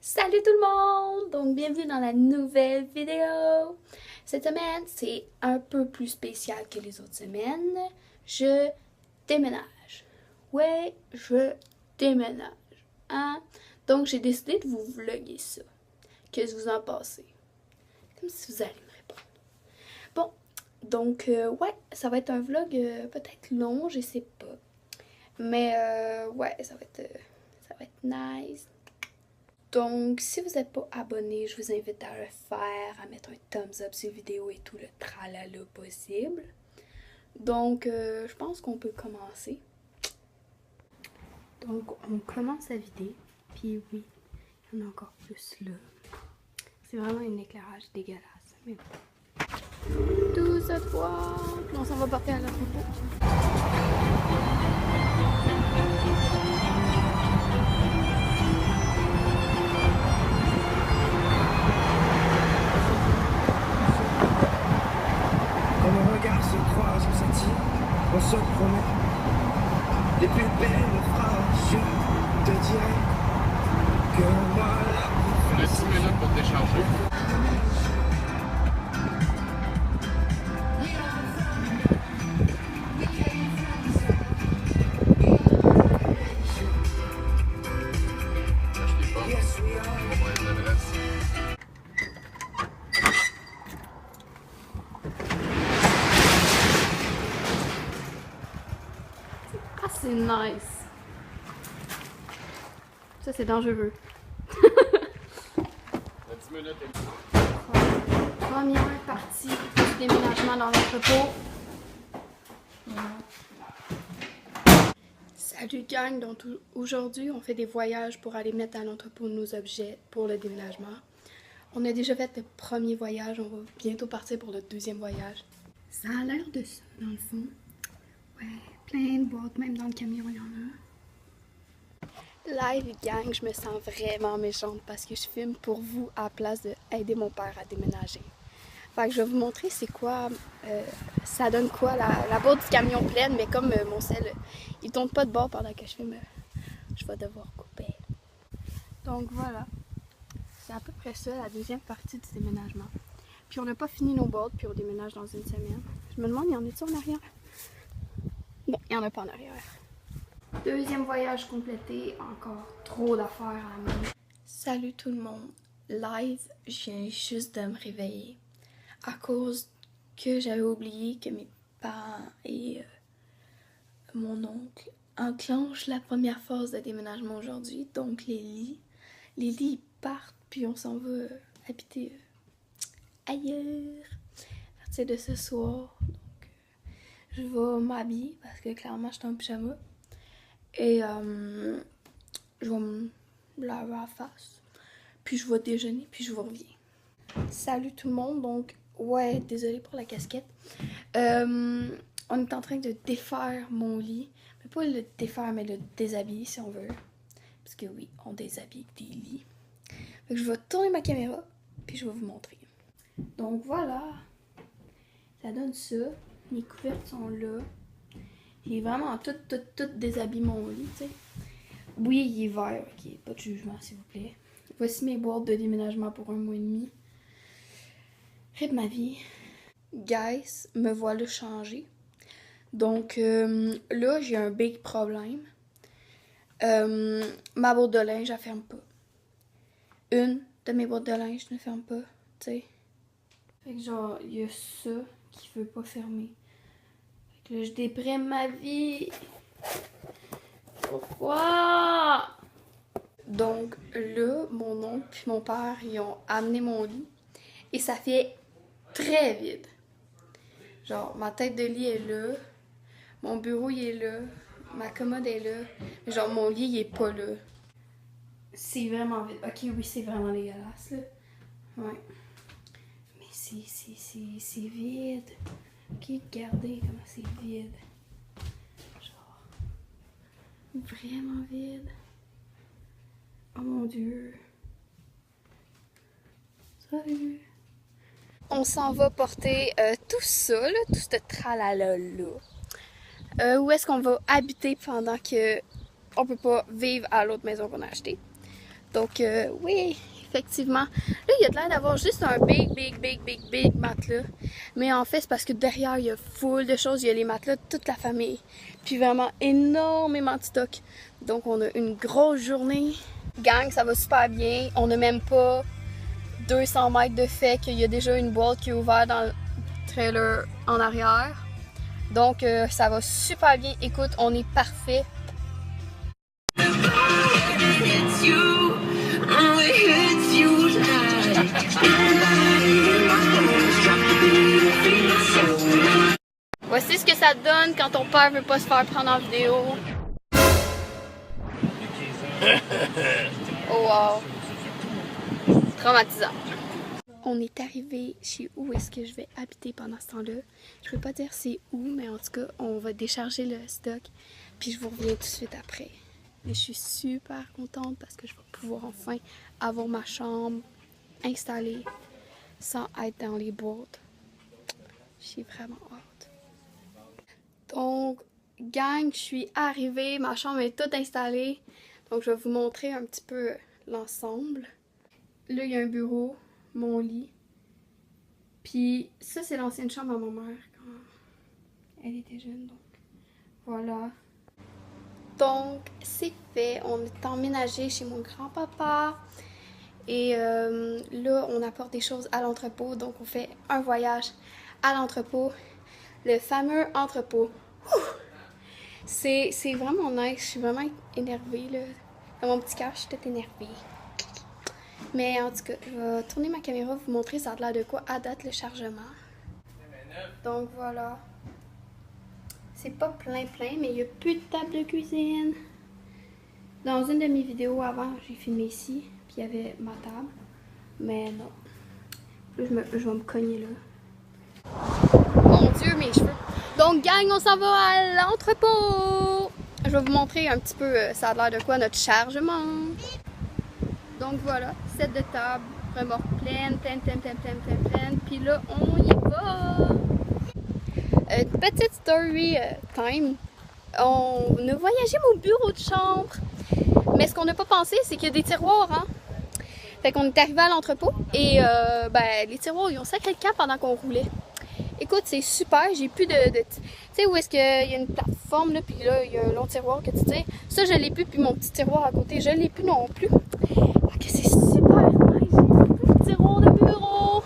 Salut tout le monde! Donc bienvenue dans la nouvelle vidéo! Cette semaine, c'est un peu plus spécial que les autres semaines. Je déménage. Ouais, je déménage. Hein? Donc j'ai décidé de vous vlogger ça. Qu'est-ce que vous en pensez? Comme si vous alliez me répondre. Bon, donc ouais, ça va être un vlog peut-être long, je sais pas. Mais ouais, ça va être nice. Donc, si vous n'êtes pas abonné, je vous invite à le faire, à mettre un thumbs up sur la vidéo et tout le tralala possible. Donc, je pense qu'on peut commencer. Donc, on commence à vider. Puis oui, il y en a encore plus là. C'est vraiment un éclairage dégueulasse. Mais bon. Tout cette fois, puis on s'en va porter à l'entrepôt. Quand nos regards se croisent, on s'attire, on se promet. Les plus belles phrases, je te dirai que moi On a 10 minutes pour décharger. Achetez pas. On va être l'adresse. Ah, c'est nice! Ça, c'est dangereux. On a 10 minutes. Première partie du déménagement dans l'entrepôt. Salut gang, donc aujourd'hui on fait des voyages pour aller mettre à l'entrepôt nos objets pour le déménagement. On a déjà fait le premier voyage, on va bientôt partir pour le deuxième voyage. Ça a l'air de ça dans le fond. Ouais, plein de boîtes, même dans le camion il y en a. Live gang, je me sens vraiment méchante parce que je filme pour vous à la place d'aider mon père à déménager. Fait que je vais vous montrer c'est quoi, ça donne quoi la boîte du camion pleine, mais comme mon sel, il tourne pas de bord pendant que je filme, je vais devoir couper. Donc voilà, c'est à peu près ça la deuxième partie du déménagement. Puis on n'a pas fini nos boîtes, puis on déménage dans une semaine. Je me demande, il y en a-tu en arrière? Non, il n'y en a pas en arrière. Deuxième voyage complété, encore trop d'affaires à mener. Salut tout le monde, live, je viens juste de me réveiller. À cause que j'avais oublié que mes parents et mon oncle enclenchent la première phase de déménagement aujourd'hui. Donc les lits ils partent puis on s'en va habiter ailleurs à partir de ce soir. Donc je vais m'habiller parce que clairement je suis en pyjama. Et je vais me laver la face. Puis je vais déjeuner puis je vous reviens. Salut tout le monde, donc ouais, désolée pour la casquette. On est en train de défaire mon lit. Mais pas le défaire, mais le déshabiller si on veut. Parce que oui, on déshabille des lits. Fait que je vais tourner ma caméra, puis je vais vous montrer. Donc voilà, ça donne ça. Les couvertes sont là. J'ai vraiment tout déshabillé mon lit, tu sais. Oui, il est vert, ok, pas de jugement s'il vous plaît. Voici mes boîtes de déménagement pour 1 mois et demi. Rip ma vie. Guys, me voilà changer. Donc là, j'ai un big problème. Ma boîte de linge, elle ferme pas. Une de mes boîtes de linge ne ferme pas, tu sais. Fait que genre, il y a ça qui veut pas fermer. Fait que là, je déprime ma vie. Pourquoi? Donc là, mon oncle puis mon père, ils ont amené mon lit. Et ça fait très vide. Genre, ma tête de lit est là. Mon bureau, il est là. Ma commode est là. Mais genre, mon lit, il est pas là. C'est vraiment vide. Ok, oui, c'est vraiment dégueulasse, là. Ouais. Mais c'est vide. Ok, regardez comment c'est vide. Genre, vraiment vide. Oh mon Dieu. Salut. On s'en va porter tout ça, là, tout ce tralala-là. Où est-ce qu'on va habiter pendant que on peut pas vivre à l'autre maison qu'on a achetée. Donc oui, effectivement. Là, il y a de l'air d'avoir juste un big matelas. Mais en fait, c'est parce que derrière, il y a full de choses. Il y a les matelas de toute la famille. Puis vraiment énormément de stock. Donc on a une grosse journée. Gang, ça va super bien. On n'a même pas 200 mètres de fait qu'il y a déjà une boîte qui est ouverte dans le trailer en arrière. Donc ça va super bien. Écoute, on est parfait. Voici ce que ça donne quand ton père veut pas se faire prendre en vidéo. Oh wow. Traumatisant. On est arrivé chez où est-ce que je vais habiter pendant ce temps-là. Je peux pas dire c'est où, mais en tout cas, on va décharger le stock. Puis je vous reviens tout de suite après. Mais je suis super contente parce que je vais pouvoir enfin avoir ma chambre installée sans être dans les boîtes. J'ai vraiment hâte. Donc, gang, je suis arrivée. Ma chambre est toute installée. Donc, je vais vous montrer un petit peu l'ensemble. Là, il y a un bureau, mon lit. Puis, ça, c'est l'ancienne chambre à ma mère quand elle était jeune. Donc, voilà. Donc, c'est fait. On est emménagé chez mon grand-papa. Et là, on apporte des choses à l'entrepôt. Donc, on fait un voyage à l'entrepôt. Le fameux entrepôt. C'est vraiment nice. Je suis vraiment énervée, là. Dans mon petit cœur, je suis toute énervée. Mais en tout cas, je vais tourner ma caméra, vous montrer ça a l'air de quoi à date le chargement. Donc, voilà. C'est pas plein, mais il y a plus de table de cuisine. Dans une de mes vidéos avant, j'ai filmé ici, puis il y avait ma table. Mais non. Là, je vais me cogner là. Mon Dieu, mes cheveux. Donc, gang, on s'en va à l'entrepôt. Je vais vous montrer un petit peu ça a l'air de quoi notre chargement. Donc voilà, set de table, remorque pleine. Puis là, on y va. Petite story time. On a voyagé mon bureau de chambre. Mais ce qu'on n'a pas pensé, c'est qu'il y a des tiroirs, hein. Fait qu'on est arrivé à l'entrepôt et les tiroirs, ils ont sacré le camp pendant qu'on roulait. Écoute, c'est super, j'ai plus de tu sais où est-ce qu'il y a une plateforme, là, puis là, il y a un long tiroir que tu tires. Ça, je l'ai plus, puis mon petit tiroir à côté, je l'ai plus non plus. Fait que c'est super nice, j'ai plus de tiroir de bureau.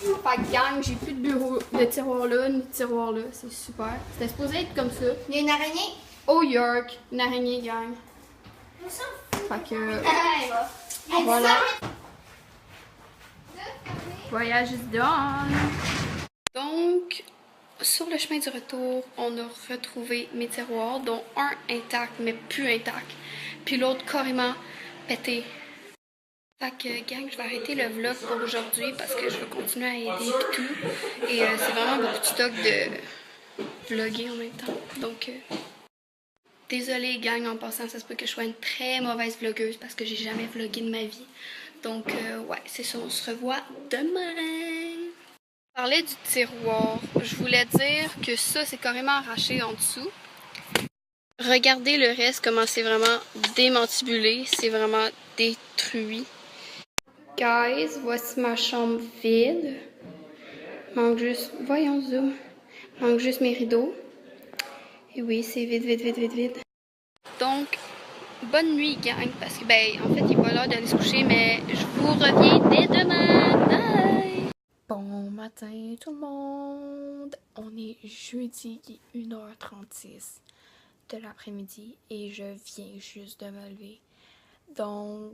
Fait que gang, j'ai plus de bureau, de tiroir là, ni de tiroir là, c'est super. C'était supposé être comme ça. Il y a une araignée? Oh York, une araignée, gang. Fait que, voilà. Voyage is done. Donc, sur le chemin du retour, on a retrouvé mes tiroirs, dont un intact, mais plus intact. Puis l'autre carrément pété. Fait que, gang, je vais arrêter le vlog pour aujourd'hui parce que je vais continuer à aider et tout. Et c'est vraiment beaucoup de stock de vlogger en même temps. Donc, désolée, gang, en passant, ça se peut que je sois une très mauvaise vlogueuse parce que j'ai jamais vlogué de ma vie. Donc, ouais, c'est ça, on se revoit demain. Parler du tiroir, je voulais dire que ça, c'est carrément arraché en dessous. Regardez le reste, comment c'est vraiment démantibulé, c'est vraiment détruit. Guys, voici ma chambre vide. Manque juste, voyons zoom, manque juste mes rideaux. Et oui, c'est vide. Donc, bonne nuit, gang, parce que, en fait, il est pas l'heure d'aller se coucher, mais je vous reviens dès demain. Bye! Bon matin, tout le monde! On est jeudi, il est 1h36 de l'après-midi et je viens juste de me lever. Donc,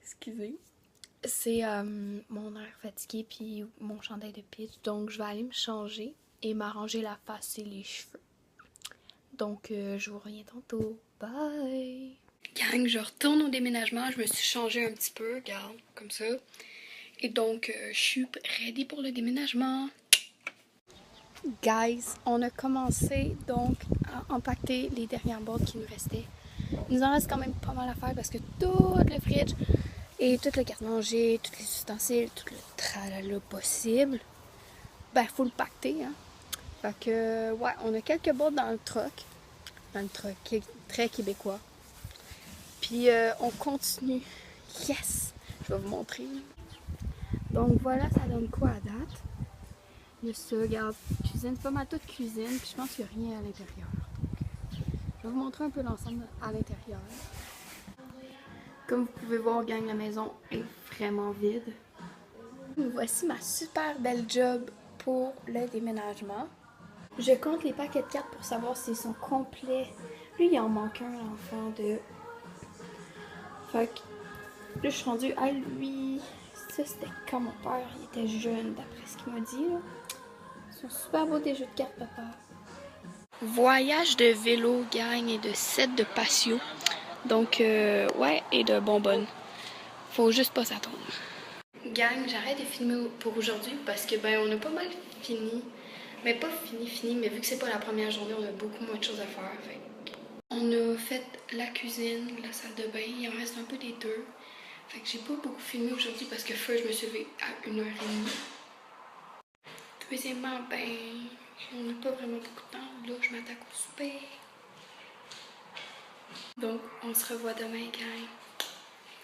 excusez, c'est mon air fatigué puis mon chandail de pitch, donc je vais aller me changer et m'arranger la face et les cheveux. Donc, je vous reviens tantôt. Bye! Gang, je retourne au déménagement. Je me suis changée un petit peu, regarde, comme ça. Et donc, je suis ready pour le déménagement. Guys, on a commencé donc à empaqueter les dernières boîtes qui nous restaient. Il nous en reste quand même pas mal à faire parce que tout le fridge et tout le garde-manger, tous les ustensiles, tout le tralala possible, faut le pacter, hein. Fait que, ouais, on a quelques boîtes dans le truck. Qui est très québécois. Puis on continue. Yes! Je vais vous montrer. Donc voilà, ça donne quoi à date? Il y a ça, regarde, cuisine, pas mal toute cuisine, puis je pense qu'il n'y a rien à l'intérieur. Je vais vous montrer un peu l'ensemble à l'intérieur. Comme vous pouvez voir, gang, la maison est vraiment vide. Voici ma super belle job pour le déménagement. Je compte les paquets de cartes pour savoir s'ils sont complets. Lui, il en manque un, l'enfant de... Fait que là, je suis rendue à lui. Ça, c'était quand mon père, il était jeune, d'après ce qu'il m'a dit, là. Ils sont super beaux des jeux de cartes, papa. Voyage de vélo, gang, et de set de patio. Donc, ouais, et de bonbonnes. Faut juste pas s'attendre. Gang, j'arrête de filmer pour aujourd'hui parce que, ben, on a pas mal fini. Mais pas fini, mais vu que c'est pas la première journée, on a beaucoup moins de choses à faire. Fait. On a fait la cuisine, la salle de bain, il en reste un peu des deux. Fait que j'ai pas beaucoup filmé aujourd'hui parce que je me suis levée à 1h30. Deuxièmement, ben, on n'a pas vraiment beaucoup de temps. Là, je m'attaque au souper. Donc, on se revoit demain, gang.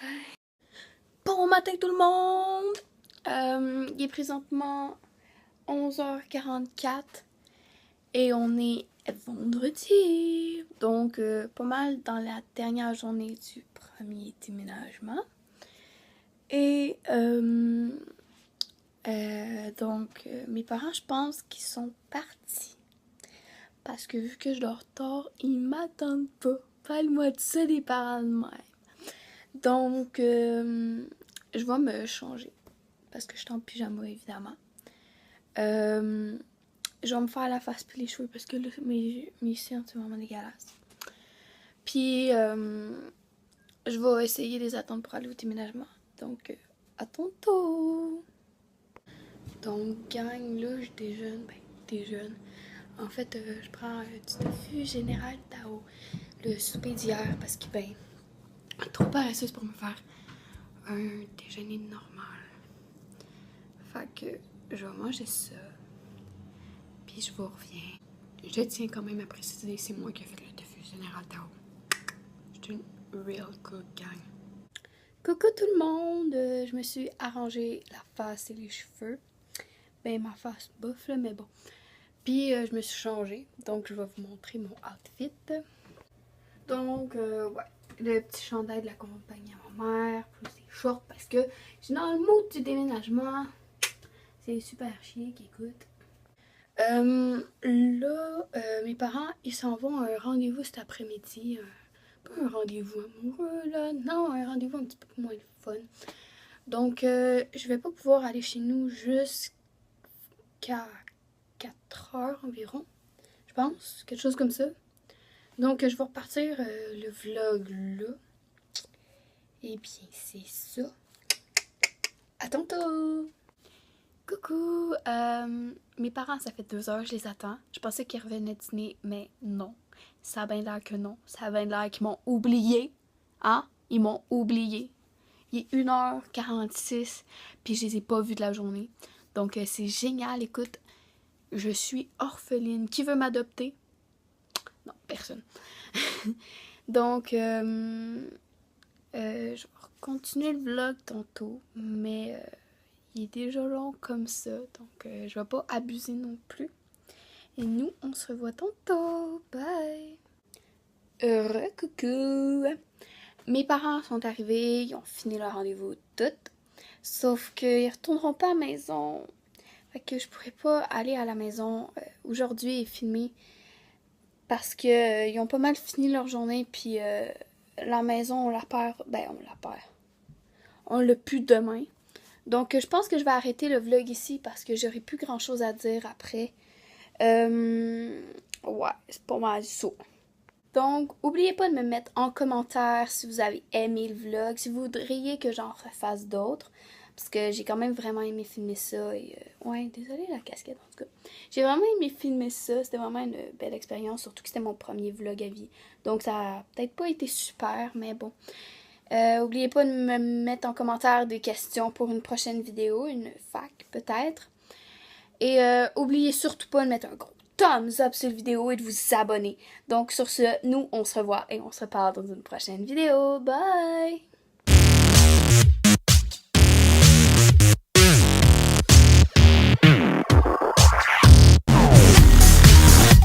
Bye! Bon matin tout le monde! Il est présentement 11h44 et on est vendredi. Donc, pas mal dans la dernière journée du premier déménagement. Et donc, mes parents, je pense qu'ils sont partis. Parce que vu que je dors tard, ils m'attendent pas. Parle-moi de ça, les parents de même. Donc, je vais me changer. Parce que je suis en pyjama, évidemment. Je vais me faire la face puis les cheveux parce que là, mes cils sont vraiment dégueulasses. Puis, je vais essayer de les attendre pour aller au déménagement. Donc, à tantôt! Donc, gang, là, je déjeune. Ben, déjeune. En fait, je prends du tofu général Tao, le souper d'hier, parce que, ben, trop paresseuse pour me faire un déjeuner normal. Fait que, je vais manger ça. Puis, je vous reviens. Je tiens quand même à préciser, c'est moi qui ai fait le tofu général Tao. Je suis une real cook, gang. Coucou tout le monde! Je me suis arrangé la face et les cheveux. Ben, ma face bof, là, mais bon. Puis, je me suis changée. Donc, je vais vous montrer mon outfit. Donc, ouais. Le petit chandail de la compagnie à ma mère. Plus les shorts parce que je suis dans le mood du déménagement. C'est super chic, écoute. Là, mes parents, ils s'en vont à un rendez-vous cet après-midi. Pas un rendez-vous amoureux, là. Non, un rendez-vous un petit peu moins fun. Donc, je vais pas pouvoir aller chez nous jusqu'à 4 heures environ, je pense, quelque chose comme ça. Donc, je vais repartir le vlog là. Et bien, c'est ça. À tantôt! Coucou! Mes parents, ça fait 2 heures, je les attends. Je pensais qu'ils revenaient dîner, mais non. Ça a bien l'air que non. Ça a bien l'air qu'ils m'ont oublié. Hein? Ils m'ont oublié. Il est 1h46, puis je les ai pas vus de la journée. Donc, c'est génial. Écoute, je suis orpheline. Qui veut m'adopter? Non, personne. Donc, je vais continuer le vlog tantôt, mais il est déjà long comme ça. Donc, je vais pas abuser non plus. Et nous, on se revoit tantôt. Bye! Coucou! Mes parents sont arrivés, ils ont fini leur rendez-vous tout. Sauf qu'ils retourneront pas à la maison. Fait que je pourrais pas aller à la maison aujourd'hui et filmer. Parce que ils ont pas mal fini leur journée. Puis la maison, on la perd. Ben, on la perd. On l'a plus demain. Donc je pense que je vais arrêter le vlog ici parce que j'aurai plus grand chose à dire après. Ouais, c'est pas mal ça. Donc, n'oubliez pas de me mettre en commentaire si vous avez aimé le vlog, si vous voudriez que j'en refasse d'autres. Parce que j'ai quand même vraiment aimé filmer ça. Et ouais, désolée la casquette en tout cas. J'ai vraiment aimé filmer ça. C'était vraiment une belle expérience. Surtout que c'était mon premier vlog à vie. Donc ça a peut-être pas été super, mais bon. N'oubliez pas de me mettre en commentaire des questions pour une prochaine vidéo. Une fac peut-être. Et oubliez surtout pas de mettre un gros thumbs up sur la vidéo et de vous abonner. Donc sur ce, nous on se revoit et on se reparle dans une prochaine vidéo. Bye!